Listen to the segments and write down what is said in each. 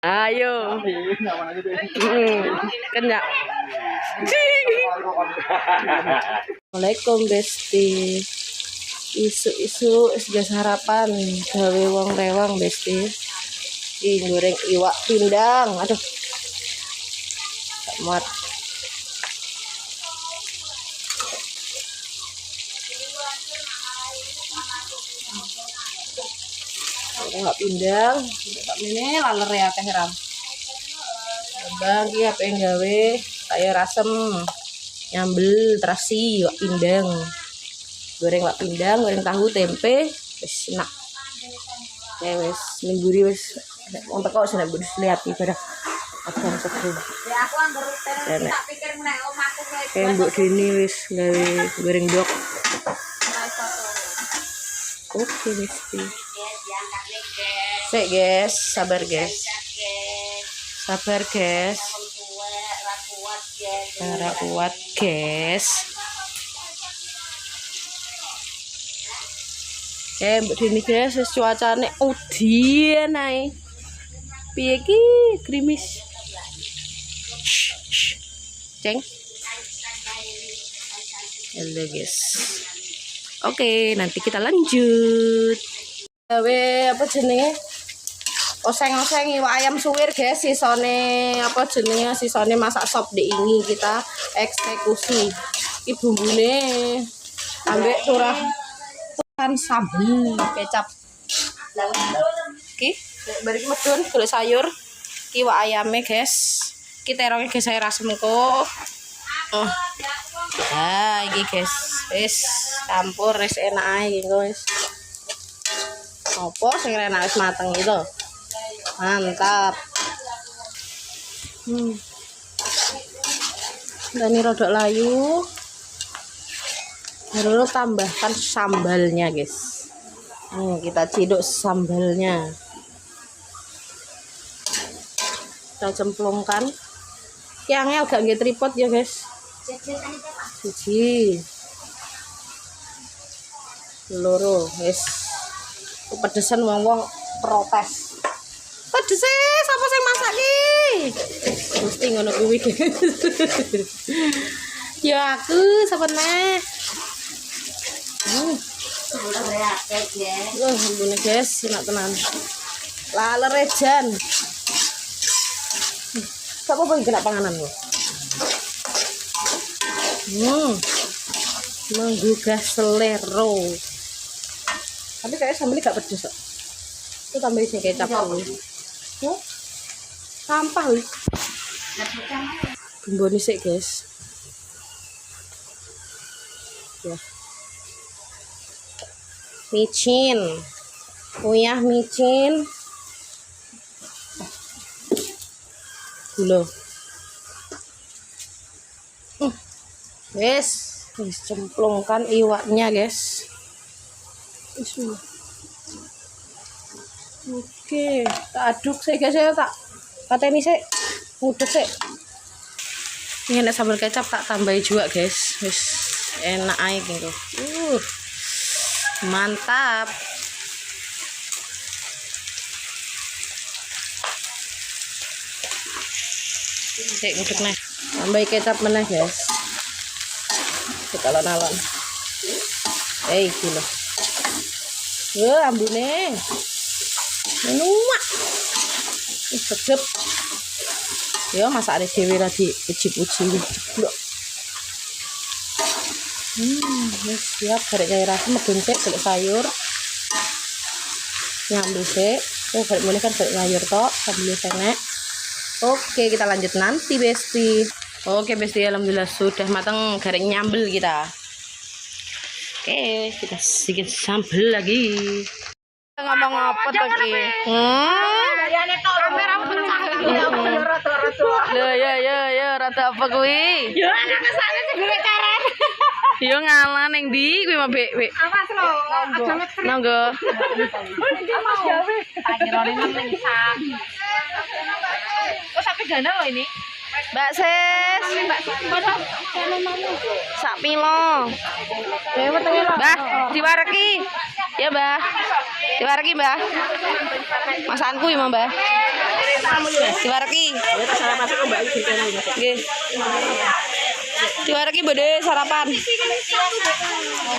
Ayo. Kena. Assalamualaikum Besti. Isu-isu sudah sarapan gawe wong rewang Besti. Goreng iwak pindang. Aduh. Tak muat. Iwak pindang. Tak mene laler ya teh ram. Bagi apa yang gawe saya rasem nyambel terasi iwak pindang. Goreng iwak pindang, goreng tahu tempe wis enak. Ya wis mingguri wis wong teko sing mbok lihat ibadah abang seger. Ya aku anggar tak pikir nek omahku kayak mbok dene wis gawe goreng dok. Oke wis. Sik guys, sabar guys. Sabar guys. Ora kuat guys. Mbok dene guys wis cuacane udan ae. Piye ki krimis. Ceng. Halo guys. Oke, nanti kita lanjut. Gawe apa jenenge? Oseng-oseng iwak ayam suwir guys, sisone apa jenenge? Sisone masak sop di ini kita eksekusi. Iki bumbune ambek turahan sambel kecap. Iki bari medun golek sayur. Iki iwak ayame guys. Iki terongnya guys saya rasem kok. Nah, iki guys. Wis campur wis enak ae iki guys. Apa sing enak wis mateng gitu. Mantap. Dan ini rodok layu. Baru tambahkan sambalnya guys. Kita ciduk sambalnya. Kita cemplungkan. Yang agak nggih tripod ya guys. Siji. Loro wis. Pedesan wong-wong protes. Pedes sapa sing masak ki? Mesti ngono kuwi. Ya aku sapa neh. Ampun guys, enak tenan. Laler ejan. Sapa apa kena panganan lho. Menggugah selero. Tapi kayak sambelnya gak pedes kok. Itu tambahin sih kecap. Sampah wih. Bumbone sik guys. Ya. Micin. Uyah micin. Gula. Wes cemplungkan iwaknya guys. Bismillah. Oke, tak aduk saya guys ya, tak pateni sik. Nguduk sik. Ini enak sambal kecap tak tambahin juga guys. Wis enak aja gitu. Mantap. Sik nguduk nih. Tambahin kecap meneh guys. Alon-alon. Gila. Ambune. Nuwak. Sedep. Ya masakane dhewe ra diuji-uji. Jeblok. Wis siap garek cair rasem medun sik golek sayur. Nyambel sik. Garek mulai kan golek sayur tok sambil senek. Oke, kita lanjut nanti Besti. Oke Besti, alhamdulillah sudah matang garek nyambel kita. Oke, kita sedikit sambel lagi. Ngomong apa tadi? Ya, rada apa kuwi? Ya, anak kesane sing golek caren. Yo ngalah ning ndi kuwi mah, Bek? Awas lho, aja ngetri. Nanggo. Awas gawe. Tak kirane nang sak. Oh, sampe gana lho ini. Mbak Ses. Sak pilo. Mbah, diwareki. Ya, Mbah. Diwareki, Mbah. Masakanku ya, Mbah. Diwareki. Nggih. Diwareki Bude sarapan.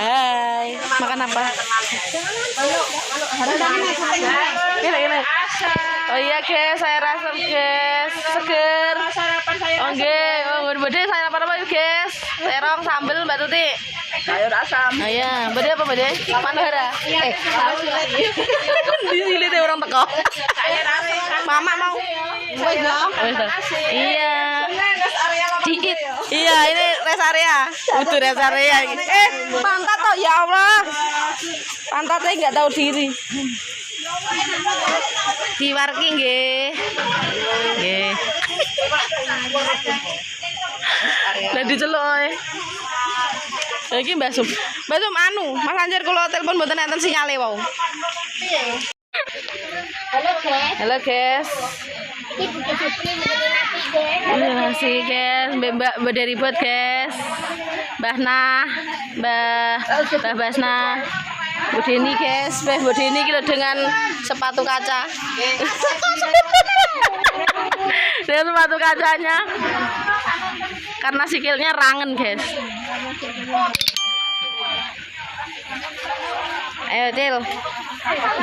Hai, makan apa? Gini. Oh iya guys, saya rasem guys, seger. Oh nggih, Bude sarapan apa guys? Terong sambel Mbak Tuti. Sayur asam. Oh iya, Bude apa Bude? Manuhara. Disilit orang teko. Mama mau. Iya. Diit. Iya, ini rest area. Udah rest area. Pantat toh ya Allah. Pantatnya nggak tahu diri. Diwareki nggih. Nggih. Lah diceluk ae. Iki Mbak Sum. Mbak Sum anu, Mas Anjar kula telepon mboten enten sinyale wau. Halo guys. Terima kasih guys, Mbak dari buat guys, Mbah Nah, Mbah Basna, Bu Deni guys, Bu Deni kita dengan sepatu kaca, dengan sepatu kacanya, karena sikilnya rangen guys. Ayo Cil,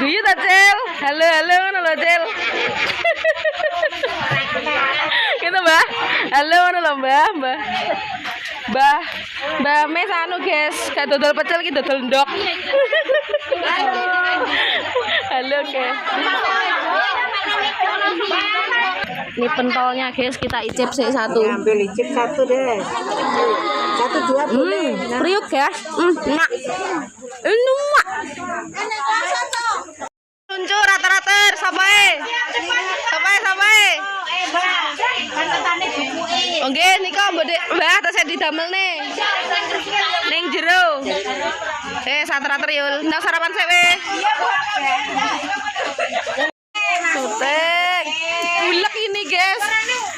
guyu ta Cil, halo ngono lho Cil. Gitu Mbak, halo ngono lho Mbah Mes anu guys, gak dodol pecel ki dodol ndok. Halo guys. Ini pentolnya guys, kita icip sih satu. Ambil icip satu deh. 1 2 boleh. Priuk guys. Enak. Enak. Luncur rata-rata sampai. Oke, nika Mbah tasih didamel nih. Ning jero. Rata-rata yul. Nang sarapan sewe. Sutek. Ulek ini guys.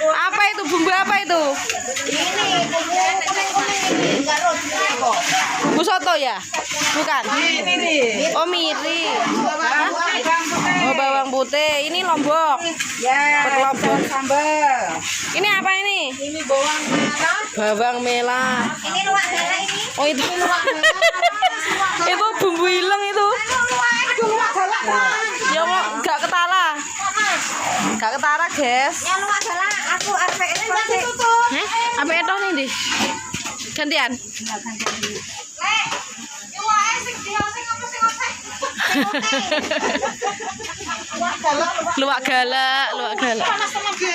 Apa itu? Bumbu apa itu? Bumbu soto ya? Bukan? Oh miri. Oh bawang putih. Ini lombok. Ya, Lombok sambal. Ini apa ini? Ini bawang merah. Bawang merah. Ini luwak merah ini. Oh itu. Itu bumbu ileng itu. Luwak galak. Ya kok gak ketara. Gak ketara, guys. Ya luwak galak. Aku arep ini masih. Apa itu nih, Di? Gantian. Lek. Luwake sing dia sing apa sing otek. Luwak galak. Panas temen ge.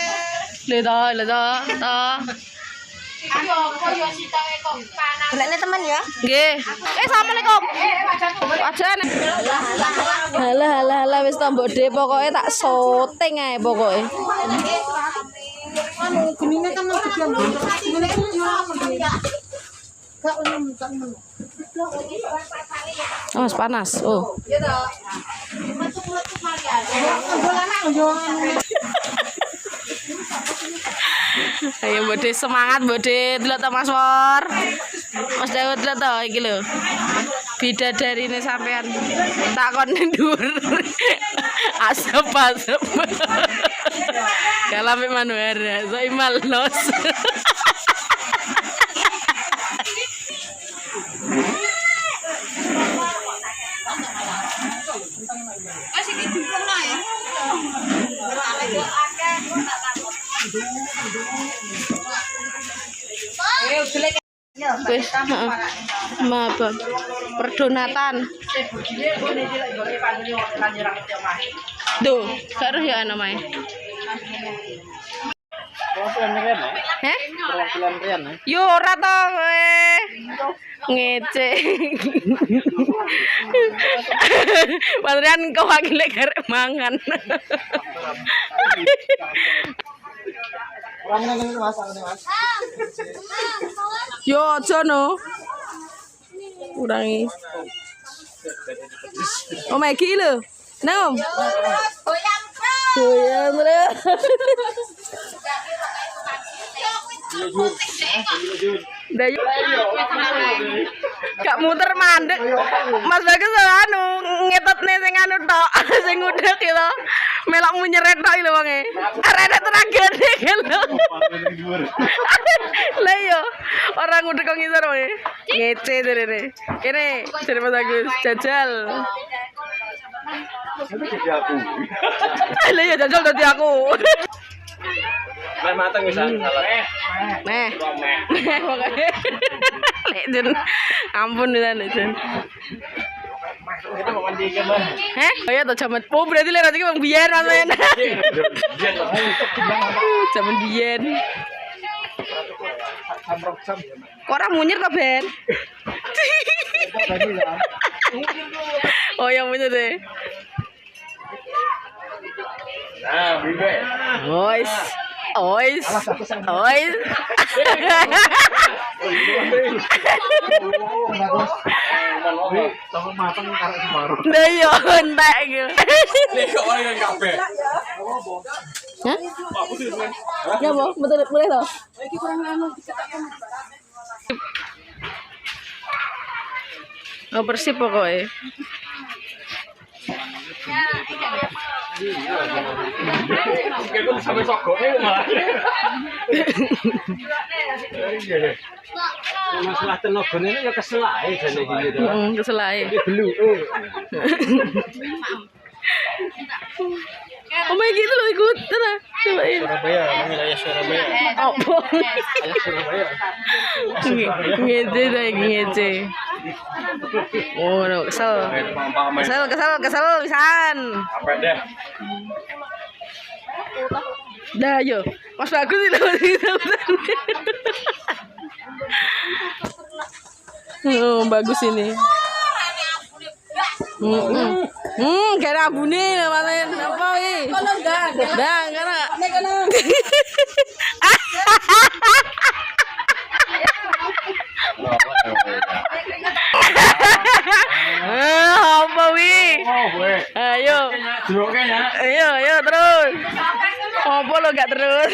Le to. Ayo, koyo sitae kok panas. Golekne temen ya. Nggih. Assalamualaikum. Wajan. Halah wis to Mbok De, pokoke tak syuting ae pokoke. Anu genine kan nang diam. Genine ku yo. Gak ono. Oh, panas. Oh. Ya to. Metu-metu Maria. Bolana yo. Ayo Mbok De semangat Mbok De, delok to Mas Wor. Mas Daud delok to iki lho. Bidadarine sampean takon ndur. Asap. Kalame Manuhara, Soimal los. Wis, apa? Perdonatan. Duh, karo ya namanya. Heh? Yo ora to kowe. Ngece. Padahal kau wakile karek mangan. Yo aja no. Kurangi. Oh my gila. Nang. Goyang lho. Dayu. Gak muter mandek. Mas Bagus anu ngetotne sing anu tok, sing ngudek gitu. Melok munyeret tok lho wonge. Arene teragane kan lho. Lah yo, orang ngudek kok ngisor wonge. Ngece derene. Kene jare Mas Bagus jajal. Lah ya jajal dadi aku. Lah mateng wis salat. Meh. Pokoke. Lek Jen. Ampun pisan Lek Jen. Kita mau mandi ke Mbak. Heh? Oh ya to jaman. Oh berarti lek iki wong biyen maksudnya. Jaman biyen. Kok ora munyir to, Ben? Oh ya munyir deh. Nah, bibe. Ois. Ois. Ois. Sama mateng karo Semarang. Lah yo entek iki. Nek kok ora yang kabeh. Hah? Ya, Bu, betul boleh toh? Iki kurang anu dicetakkan. Oh, Persib pokoknya. Kok sampe sogoke malah. Masalah tenagane ya kesel ae jane iki to. Kesel ae. Beluke. Oh my gitu loh ikut. Nah, cobain. Surabaya, wilayah Surabaya. Oh, Wilayah Surabaya. ngece deh, ngece. Oh, no, kesel. Kesel, pisan. Apa deh? Dah, yo. Mas Bagus itu. Oh, bagus ini. Kira abune namanya apa iki? Kono enggak. Dah, karena Nek kono. apa wi? Oh, gue. Ayo. Joke ya. Ayo terus. Apa lo gak terus?